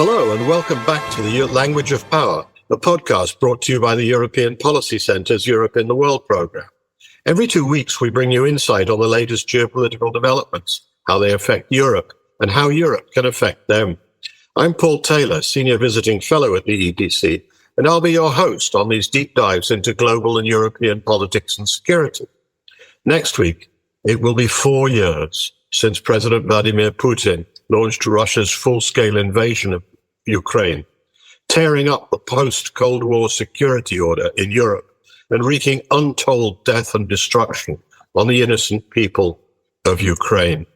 Hello and welcome back to the Language of Power, a podcast brought to you by the European Policy Centre's Europe in the World programme. Every 2 weeks we bring you insight on the latest geopolitical developments, how they affect Europe, and how Europe can affect them. I'm Paul Taylor, Senior Visiting Fellow at the EPC, and I'll be your host on these deep dives into global and European politics and security. Next week, it will be 4 years since President Vladimir Putin launched Russia's full-scale invasion of Ukraine, tearing up the post-Cold War security order in Europe and wreaking untold death and destruction on the innocent people of Ukraine.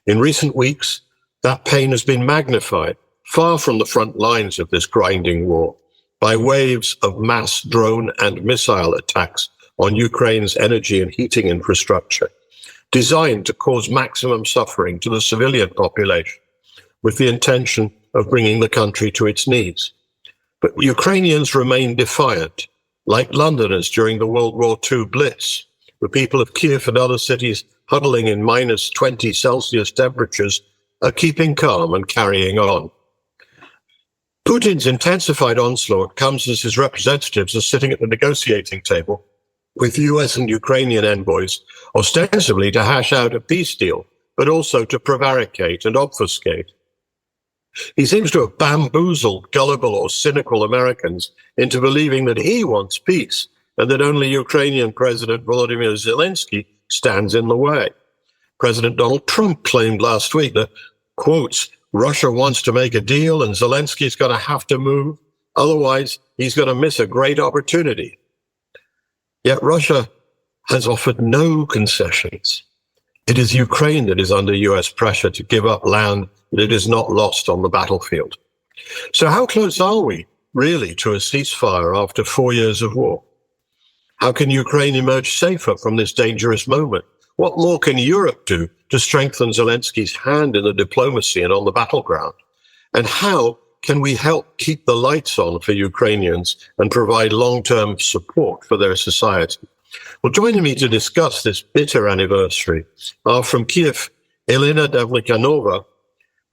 In recent weeks, that pain has been magnified far from the front lines of this grinding war by waves of mass drone and missile attacks on Ukraine's energy and heating infrastructure, designed to cause maximum suffering to the civilian population, with the intention of bringing the country to its knees. But Ukrainians remain defiant, like Londoners during the World War II Blitz. The people of Kiev and other cities huddling in minus 20 Celsius temperatures are keeping calm and carrying on. Putin's intensified onslaught comes as his representatives are sitting at the negotiating table with US and Ukrainian envoys, ostensibly to hash out a peace deal, but also to prevaricate and obfuscate. He seems to have bamboozled gullible or cynical Americans into believing that he wants peace and that only Ukrainian President Volodymyr Zelenskyy stands in the way. President Donald Trump claimed last week that, quotes, Russia wants to make a deal and Zelensky's going to have to move, otherwise he's going to miss a great opportunity. Yet Russia has offered no concessions. It is Ukraine that is under US pressure to give up land that it is not lost on the battlefield. So how close are we, really, to a ceasefire after 4 years of war? How can Ukraine emerge safer from this dangerous moment? What more can Europe do to strengthen Zelensky's hand in the diplomacy and on the battleground? And how can we help keep the lights on for Ukrainians and provide long-term support for their society? Well, joining me to discuss this bitter anniversary are from Kiev, Elena Davlyanova,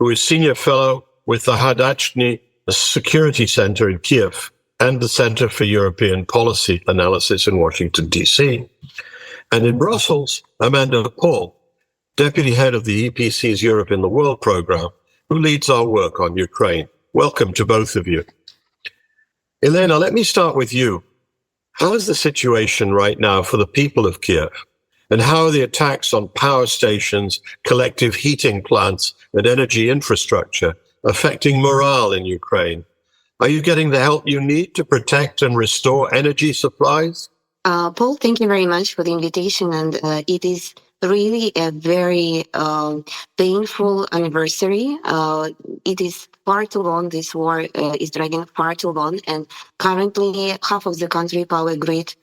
who is Senior Fellow with the Hadachny Security Center in Kiev and the Center for European Policy Analysis in Washington, D.C. And in Brussels, Amanda Paul, Deputy Head of the EPC's Europe in the World program, who leads our work on Ukraine. Welcome to both of you. Elena, let me start with you. How is the situation right now for the people of Kiev? And how are the attacks on power stations, collective heating plants, and energy infrastructure affecting morale in Ukraine? Are you getting the help you need to protect and restore energy supplies? Paul, thank you very much for the invitation. And it is really a very painful anniversary. It is far too long. This war is dragging far too long. And currently, half of the country power grid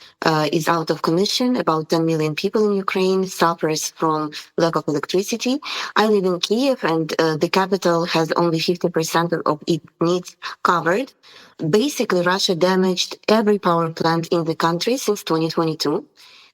is out of commission. About 10 million people in Ukraine suffers from lack of electricity. I live in Kiev, and the capital has only 50% of its needs covered. Basically, Russia damaged every power plant in the country since 2022.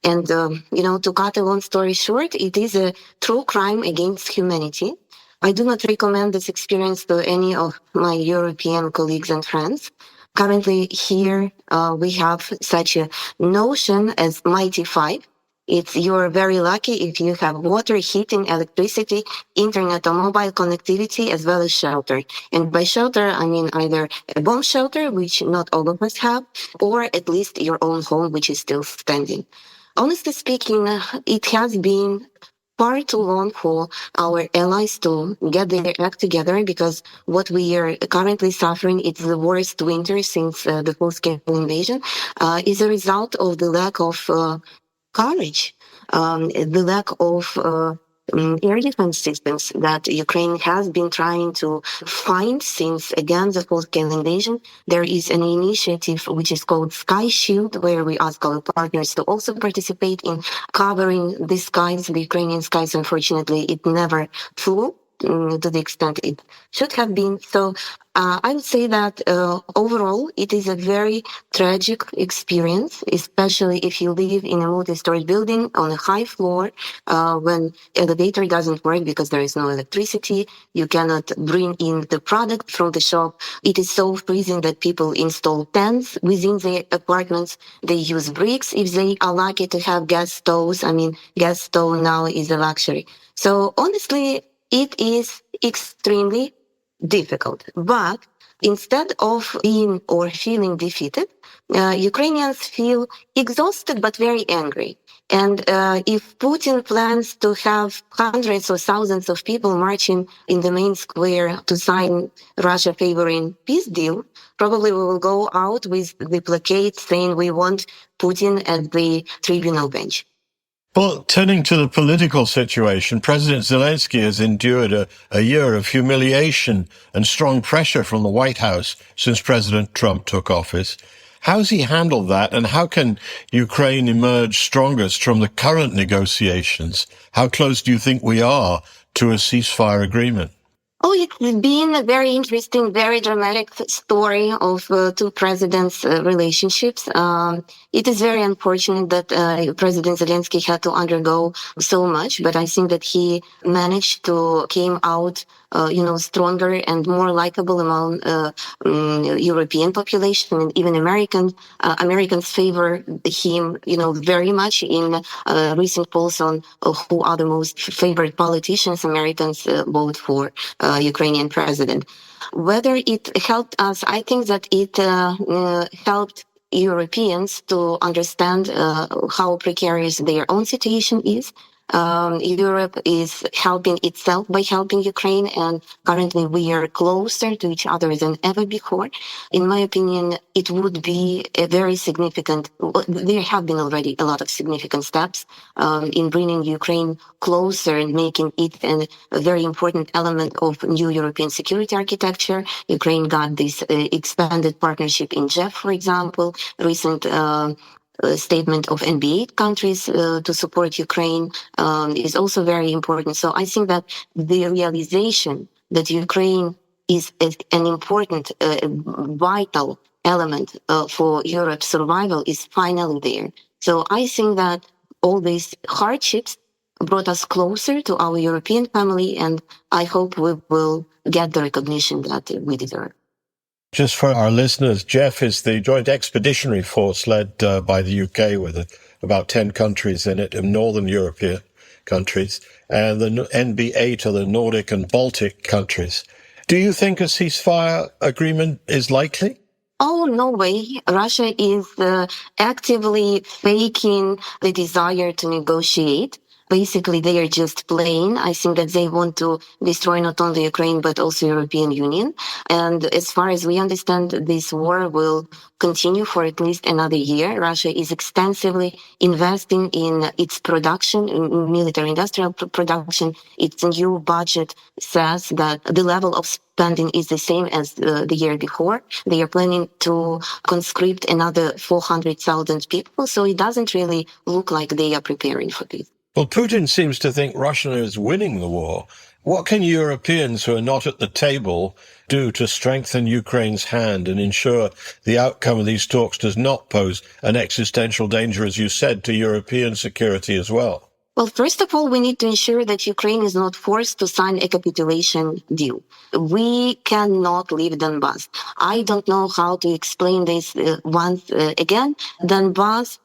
And, to cut a long story short, it is a true crime against humanity. I do not recommend this experience to any of my European colleagues and friends. Currently here, we have such a notion as Mighty Five. You're very lucky if you have water, heating, electricity, internet or mobile connectivity, as well as shelter. And by shelter, I mean either a bomb shelter, which not all of us have, or at least your own home, which is still standing. Honestly speaking, it has been far too long for our allies to get their act together, because what we are currently suffering is the worst winter since the full-scale invasion, is a result of the lack of courage, the lack of air defense systems that Ukraine has been trying to find since, again, the full-scale invasion. There is an initiative which is called Sky Shield, where we ask our partners to also participate in covering the skies, the Ukrainian skies. Unfortunately, it never flew. to the extent it should have been. So I would say that overall, it is a very tragic experience, especially if you live in a multi-story building on a high floor when elevator doesn't work because there is no electricity. You cannot bring in the product from the shop. It is so freezing that people install tents within their apartments. They use bricks if they are lucky to have gas stoves. I mean, gas stove now is a luxury. So honestly, it is extremely difficult. But instead of being or feeling defeated, Ukrainians feel exhausted but very angry. And if Putin plans to have hundreds or thousands of people marching in the main square to sign Russia favoring peace deal, probably we will go out with the placate saying we want Putin at the tribunal bench. Well, turning to the political situation, President Zelenskyy has endured a year of humiliation and strong pressure from the White House since President Trump took office. How's he handled that, and how can Ukraine emerge strongest from the current negotiations? How close do you think we are to a ceasefire agreement? Oh, it's been a very interesting, very dramatic story of two presidents' relationships. It is very unfortunate that President Zelenskyy had to undergo so much, but I think that he managed to came out, stronger and more likable among European population, and even Americans favor him, very much in recent polls on who are the most favored politicians. Americans vote for Ukrainian president. Whether it helped us, I think that it helped Europeans to understand how precarious their own situation is. Europe is helping itself by helping Ukraine, and currently we are closer to each other than ever before. In my opinion, it would be a very significant, there have been already a lot of significant steps in bringing Ukraine closer and making it a very important element of new European security architecture. Ukraine got this expanded partnership in GEF, for example, recent statement of NBA countries to support Ukraine is also very important. So I think that the realization that Ukraine is an important, vital element for Europe's survival is finally there. So I think that all these hardships brought us closer to our European family, and I hope we will get the recognition that we deserve. Just for our listeners, GEF is the Joint Expeditionary Force led by the UK with about 10 countries in it, in Northern European countries, and the NB8 are the Nordic and Baltic countries. Do you think a ceasefire agreement is likely? Oh, no way. Russia is actively faking the desire to negotiate. Basically, they are just playing. I think that they want to destroy not only Ukraine, but also European Union. And as far as we understand, this war will continue for at least another year. Russia is extensively investing in its production, in military industrial production. Its new budget says that the level of spending is the same as the year before. They are planning to conscript another 400,000 people. So it doesn't really look like they are preparing for this. Well, Putin seems to think Russia is winning the war. What can Europeans who are not at the table do to strengthen Ukraine's hand and ensure the outcome of these talks does not pose an existential danger, as you said, to European security as well? Well, first of all, we need to ensure that Ukraine is not forced to sign a capitulation deal. We cannot leave Donbass. I don't know how to explain this once again. Donbass,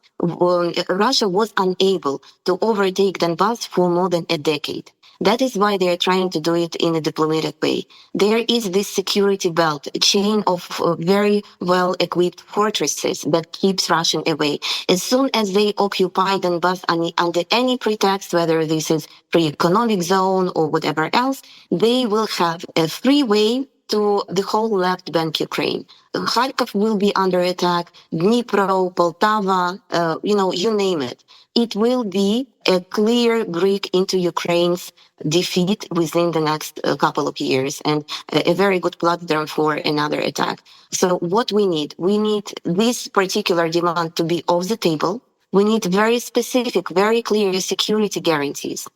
Russia was unable to overtake Donbass for more than a decade. That is why they are trying to do it in a diplomatic way. There is this security belt, a chain of very well-equipped fortresses that keeps Russia away. As soon as they occupy Donbass under any pretext, whether this is free economic zone or whatever else, they will have a free way to the whole left bank Ukraine. Kharkov will be under attack, Dnipro, Poltava, you name it. It will be a clear break into Ukraine's defeat within the next couple of years, and a very good platform for another attack. So what we need this particular demand to be off the table. We need very specific, very clear security guarantees.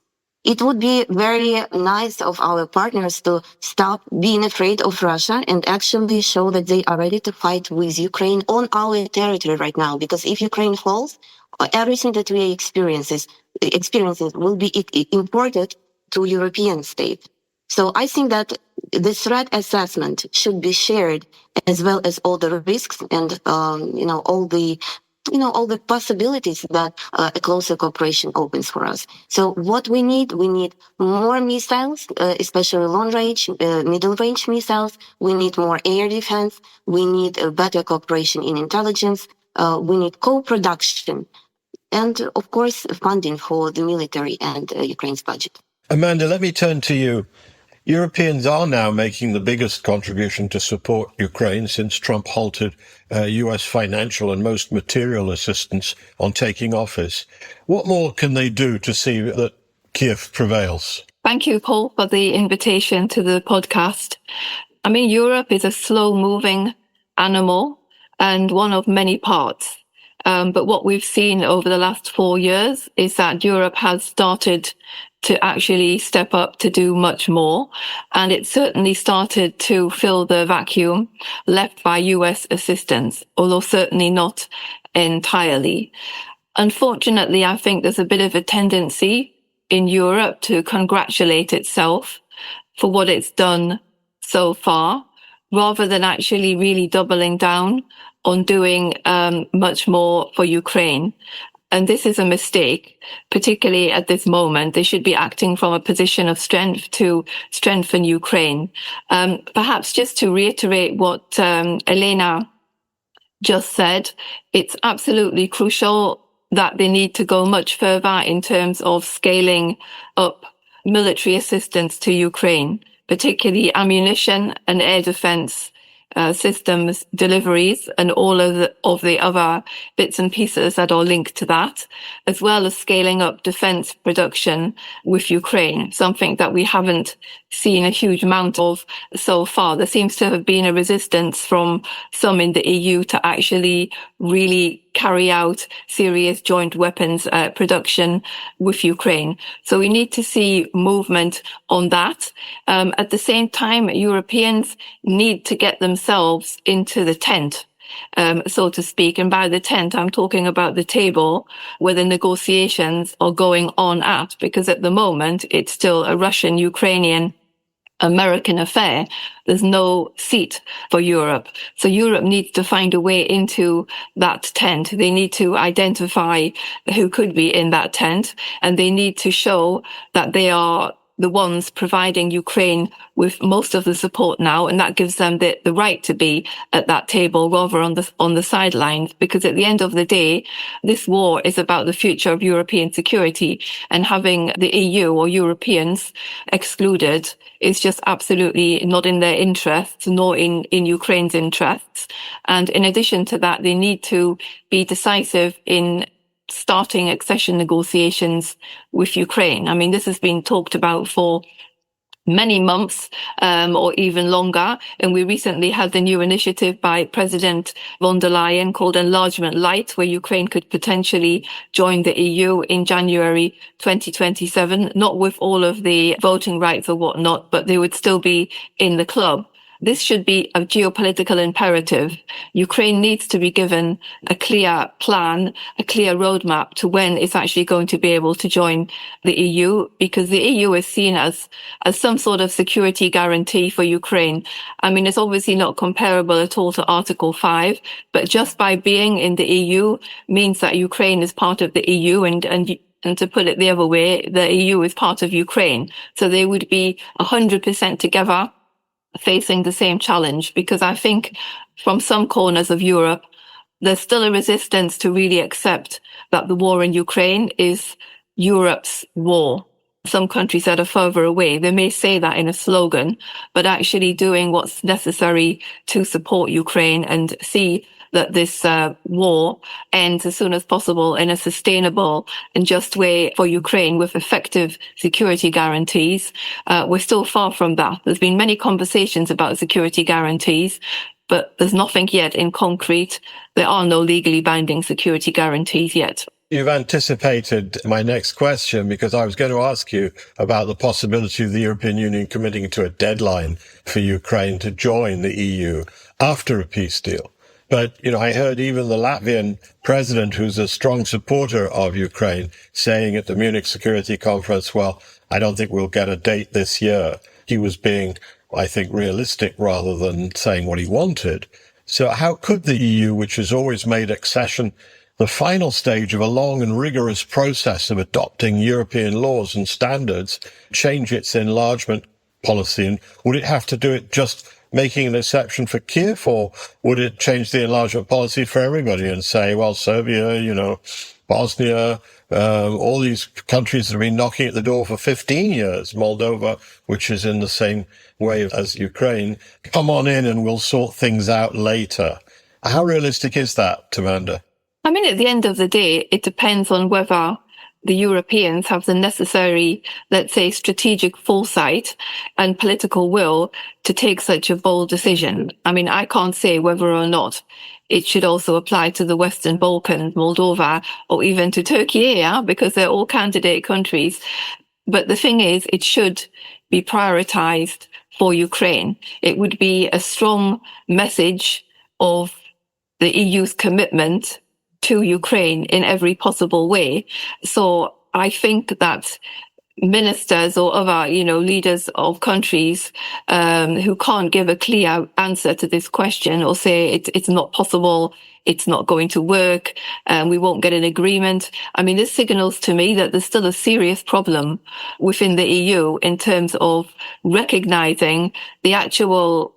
It would be very nice of our partners to stop being afraid of Russia and actually show that they are ready to fight with Ukraine on our territory right now. Because if Ukraine falls, everything that we experiences will be imported to European state. So I think that the threat assessment should be shared, as well as all the risks and all the possibilities that a closer cooperation opens for us. So what we need more missiles, especially long range, middle range missiles. We need more air defense. We need a better cooperation in intelligence. We need co-production. And of course, funding for the military and Ukraine's budget. Amanda, let me turn to you. Europeans are now making the biggest contribution to support Ukraine since Trump halted US financial and most material assistance on taking office. What more can they do to see that Kiev prevails? Thank you, Paul, for the invitation to the podcast. I mean, Europe is a slow-moving animal and one of many parts. But what we've seen over the last 4 years is that Europe has started to actually step up to do much more. And it certainly started to fill the vacuum left by US assistance, although certainly not entirely. Unfortunately, I think there's a bit of a tendency in Europe to congratulate itself for what it's done so far, rather than actually really doubling down on doing much more for Ukraine. And this is a mistake, particularly at this moment. They should be acting from a position of strength to strengthen Ukraine. Perhaps just to reiterate what Elena just said, it's absolutely crucial that they need to go much further in terms of scaling up military assistance to Ukraine, particularly ammunition and air defense systems deliveries and all of the other bits and pieces that are linked to that, as well as scaling up defense production with Ukraine, something that we haven't seen a huge amount of so far. There seems to have been a resistance from some in the EU to actually really carry out serious joint weapons production with Ukraine. So we need to see movement on that. At the same time, Europeans need to get themselves into the tent, so to speak. And by the tent, I'm talking about the table where the negotiations are going on at, because at the moment, it's still a Russian-Ukrainian American affair. There's no seat for Europe. So Europe needs to find a way into that tent. They need to identify who could be in that tent, and they need to show that they are the ones providing Ukraine with most of the support now, and that gives them the right to be at that table rather on the sidelines, because at the end of the day, this war is about the future of European security, and having the EU or Europeans excluded is just absolutely not in their interests, nor in Ukraine's interests. And in addition to that, they need to be decisive in starting accession negotiations with Ukraine. I mean, this has been talked about for many months, or even longer. And we recently had the new initiative by President von der Leyen called Enlargement Light, where Ukraine could potentially join the EU in January 2027, not with all of the voting rights or whatnot, but they would still be in the club. This should be a geopolitical imperative. Ukraine needs to be given a clear plan, a clear roadmap to when it's actually going to be able to join the EU, because the EU is seen as some sort of security guarantee for Ukraine. I mean, it's obviously not comparable at all to Article 5, but just by being in the EU means that Ukraine is part of the EU, and to put it the other way, the EU is part of Ukraine. So they would be 100% together, facing the same challenge, because I think from some corners of Europe, there's still a resistance to really accept that the war in Ukraine is Europe's war. Some countries that are further away, they may say that in a slogan, but actually doing what's necessary to support Ukraine and see that this war ends as soon as possible in a sustainable and just way for Ukraine with effective security guarantees. We're still far from that. There's been many conversations about security guarantees, but there's nothing yet in concrete. There are no legally binding security guarantees yet. You've anticipated my next question, because I was going to ask you about the possibility of the European Union committing to a deadline for Ukraine to join the EU after a peace deal. But, I heard even the Latvian president, who's a strong supporter of Ukraine, saying at the Munich Security Conference, well, I don't think we'll get a date this year. He was being, I think, realistic rather than saying what he wanted. So how could the EU, which has always made accession the final stage of a long and rigorous process of adopting European laws and standards, change its enlargement policy? And would it have to do it just making an exception for Kiev, or would it change the enlargement policy for everybody and say, well, Serbia, Bosnia, all these countries that have been knocking at the door for 15 years, Moldova, which is in the same way as Ukraine, come on in and we'll sort things out later. How realistic is that, Tamanda? I mean, at the end of the day, it depends on whether the Europeans have the necessary, let's say, strategic foresight and political will to take such a bold decision. I mean, I can't say whether or not it should also apply to the Western Balkans, Moldova, or even to Turkey, because they're all candidate countries. But the thing is, it should be prioritized for Ukraine. It would be a strong message of the EU's commitment to Ukraine in every possible way. So I think that ministers or other, leaders of countries who can't give a clear answer to this question, or say it's not possible, it's not going to work, we won't get an agreement. I mean, this signals to me that there's still a serious problem within the EU in terms of recognizing the actual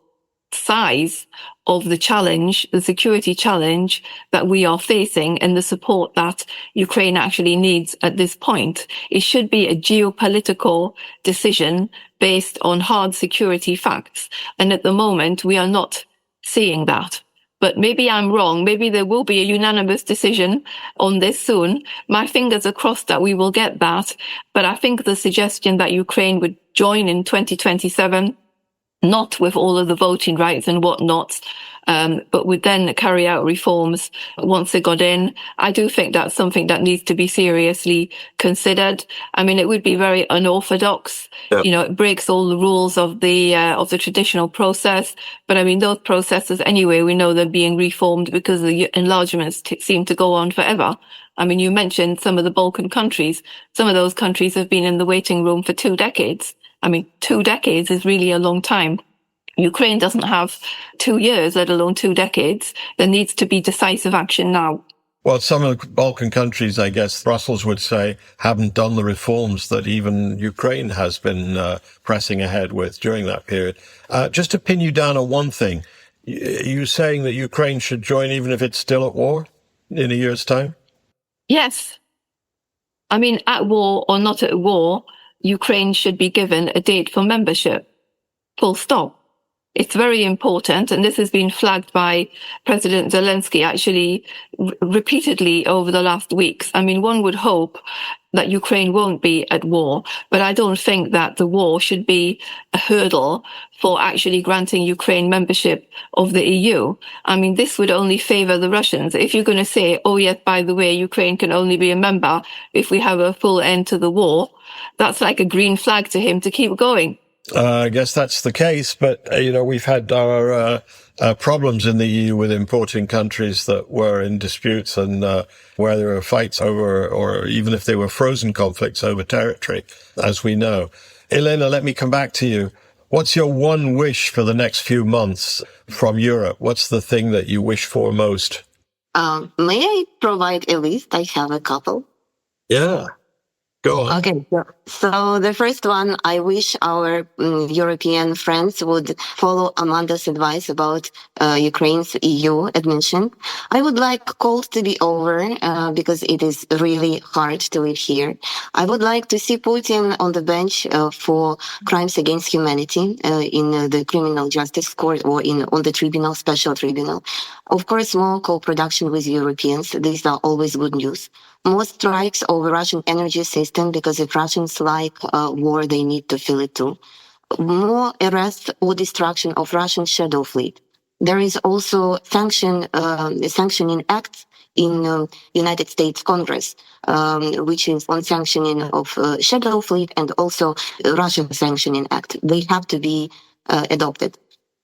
size of the challenge, the security challenge that we are facing, and the support that Ukraine actually needs at this point. It should be a geopolitical decision based on hard security facts. And at the moment, we are not seeing that. But maybe I'm wrong. Maybe there will be a unanimous decision on this soon. My fingers are crossed that we will get that. But I think the suggestion that Ukraine would join in 2027, not with all of the voting rights and whatnot, but would then carry out reforms once they got in. I do think that's something that needs to be seriously considered. I mean, it would be very unorthodox. Yep. It breaks all the rules of the traditional process. But I mean, those processes anyway, we know they're being reformed because the enlargements seem to go on forever. I mean, you mentioned some of the Balkan countries. Some of those countries have been in the waiting room for 2 decades. I mean, 2 decades is really a long time. Ukraine doesn't have 2 years, let alone 2 decades. There needs to be decisive action now. Well, some of the Balkan countries, I guess Brussels would say, haven't done the reforms that even Ukraine has been pressing ahead with during that period. Just to pin you down on one thing, you saying that Ukraine should join even if it's still at war in a year's time? Yes. I mean, at war or not at war, Ukraine should be given a date for membership. Full stop. It's very important, and this has been flagged by President Zelenskyy actually repeatedly over the last weeks. I mean, one would hope that Ukraine won't be at war, but I don't think that the war should be a hurdle for actually granting Ukraine membership of the EU. I mean, this would only favor the Russians. If you're going to say, oh yes, by the way, Ukraine can only be a member if we have a full end to the war, that's like a green flag to him to keep going. I guess that's the case, but, we've had our problems in the EU with importing countries that were in disputes and where there were fights over, or even if they were frozen conflicts over territory, as we know. Elena, let me come back to you. What's your one wish for the next few months from Europe? What's the thing that you wish for most? May I provide a list? I have a couple. Yeah. Go on. Okay, so the first one, I wish our European friends would follow Amanda's advice about Ukraine's EU admission. I would like calls to be over because it is really hard to live here. I would like to see Putin on the bench for crimes against humanity in the criminal justice court or on the tribunal, special tribunal. Of course, more co-production with Europeans. These are always good news. More strikes over Russian energy system, because if Russians like war, they need to feel it too. More arrest or destruction of Russian shadow fleet. There is also sanctioning act in United States Congress, which is on sanctioning of shadow fleet and also Russian sanctioning act. They have to be adopted.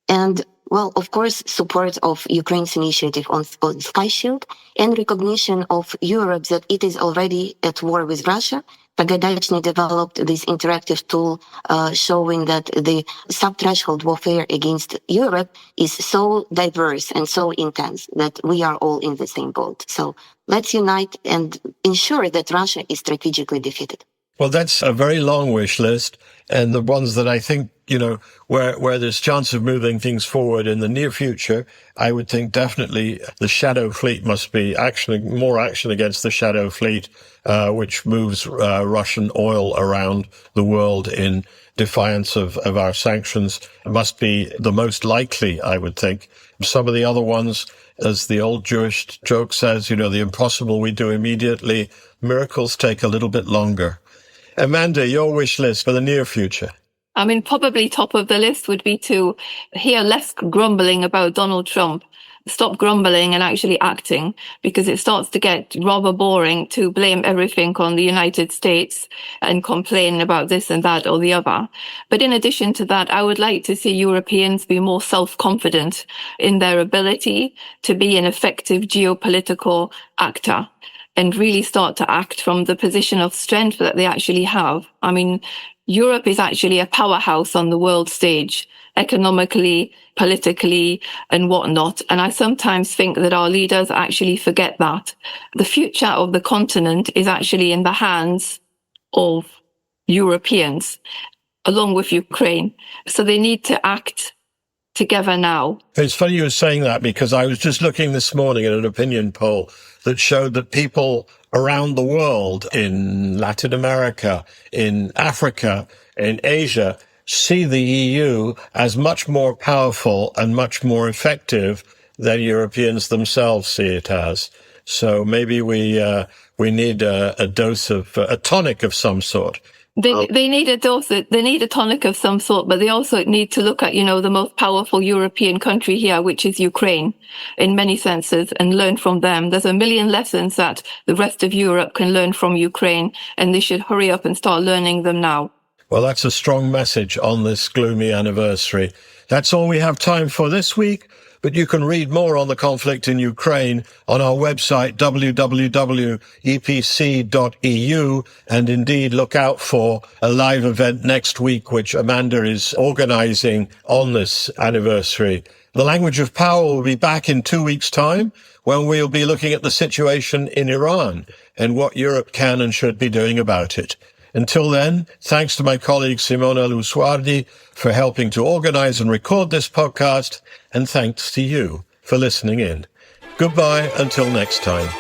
And, well, of course, support of Ukraine's initiative on Sky Shield and recognition of Europe that it is already at war with Russia. Pogorelny developed this interactive tool showing that the sub-threshold warfare against Europe is so diverse and so intense that we are all in the same boat. So let's unite and ensure that Russia is strategically defeated. Well, that's a very long wish list, and the ones that I think, where there's chance of moving things forward in the near future, I would think definitely the shadow fleet must be more action against the shadow fleet, which moves Russian oil around the world in defiance of our sanctions, must be the most likely, I would think. Some of the other ones, as the old Jewish joke says, the impossible we do immediately, miracles take a little bit longer. Amanda, your wish list for the near future? I mean, probably top of the list would be to hear less grumbling about Donald Trump. Stop grumbling and actually acting, because it starts to get rather boring to blame everything on the United States and complain about this and that or the other. But in addition to that, I would like to see Europeans be more self-confident in their ability to be an effective geopolitical actor, and really start to act from the position of strength that they actually have. I mean, Europe is actually a powerhouse on the world stage, economically, politically, and whatnot. And I sometimes think that our leaders actually forget that. The future of the continent is actually in the hands of Europeans, along with Ukraine. So they need to act together now. It's funny you were saying that, because I was just looking this morning at an opinion poll that showed that people around the world, in Latin America, in Africa, in Asia, see the EU as much more powerful and much more effective than Europeans themselves see it as. So maybe we need a dose of a tonic of some sort. They need a dose. They need a tonic of some sort, but they also need to look at, the most powerful European country here, which is Ukraine, in many senses, and learn from them. There's a million lessons that the rest of Europe can learn from Ukraine, and they should hurry up and start learning them now. Well, that's a strong message on this gloomy anniversary. That's all we have time for this week. But you can read more on the conflict in Ukraine on our website, www.epc.eu, and indeed look out for a live event next week, which Amanda is organizing on this anniversary. The Language of Power will be back in 2 weeks' time, when we'll be looking at the situation in Iran and what Europe can and should be doing about it. Until then, thanks to my colleague Simona Luswardi for helping to organize and record this podcast, and thanks to you for listening in. Goodbye until next time.